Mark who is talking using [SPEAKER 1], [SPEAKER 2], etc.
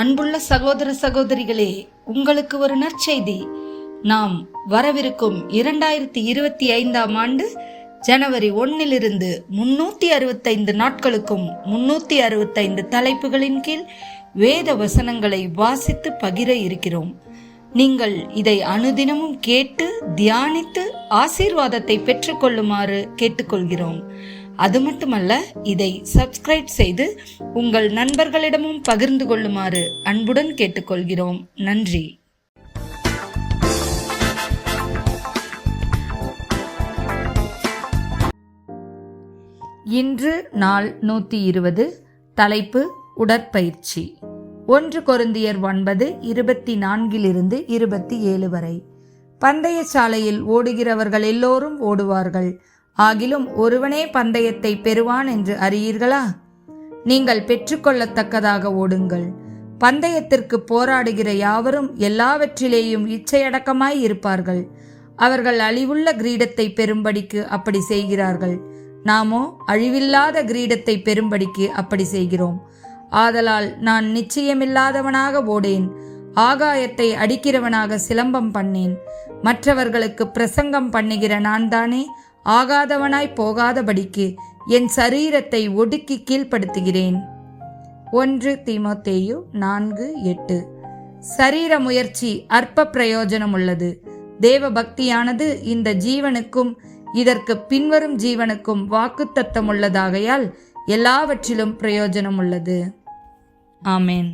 [SPEAKER 1] அன்புள்ள சகோதர சகோதரிகளே, உங்களுக்கு ஒரு நற்செய்தி. நாம் வரவிருக்கும் 2025 ஆண்டு ஜனவரி 1 365 நாட்களுக்கும் 365 தலைப்புகளின் கீழ் வேத வசனங்களை வாசித்து பகிர இருக்கிறோம். நீங்கள் இதை அனுதினமும் கேட்டு தியானித்து ஆசீர்வாதத்தை பெற்றுக்கொள்ளுமாறு கேட்டுக்கொள்கிறோம். அது மட்டுமல்ல, இதை சப்ஸ்கிரைப் செய்து உங்கள் நண்பர்களிடமும் பகிர்ந்து கொள்ளுமாறு அன்புடன் கேட்டுக்கொள்கிறோம். நன்றி. இன்று நாள் 120. தலைப்பு உடற்பயிற்சி. 1 கொரிந்தியர் 9:24-27 வரை. பந்தய சாலையில் ஓடுகிறவர்கள் எல்லோரும் ஓடுவார்கள், ஆகிலும் ஒருவனே பந்தயத்தை பெறுவான் என்று அறியீர்களா? நீங்கள் பெற்றுக்கொள்ளத்தக்கதாக ஓடுங்கள். பந்தயத்திற்கு போராடுகிற யாவரும் எல்லாவற்றிலேயும் இச்சையடக்கமாய் இருப்பார்கள். அவர்கள் அழிவுள்ள கிரீடத்தை பெறும்படிக்கு அப்படி செய்கிறார்கள், நாமோ அழிவில்லாத கிரீடத்தை பெறும்படிக்கு அப்படி செய்கிறோம். ஆதலால் நான் நிச்சயமில்லாதவனாக ஓடேன், ஆகாயத்தை அடிக்கிறவனாக சிலம்பம் பண்ணேன். மற்றவர்களுக்கு பிரசங்கம் பண்ணுகிற நான் தானே ஆகாதவனாய் போகாதபடிக்கு என் சரீரத்தை ஒடுக்கி கீழ்ப்படுத்துகிறேன். 1 தீமோத்தேயு 4:8. சரீர முயற்சி அற்ப பிரயோஜனம் உள்ளது. தேவ பக்தியானது இந்த ஜீவனுக்கும் இதற்கு பின்வரும் ஜீவனுக்கும் வாக்குத்தத்தம் உள்ளதாகையால் எல்லாவற்றிலும் பிரயோஜனம் உள்ளது. ஆமேன்.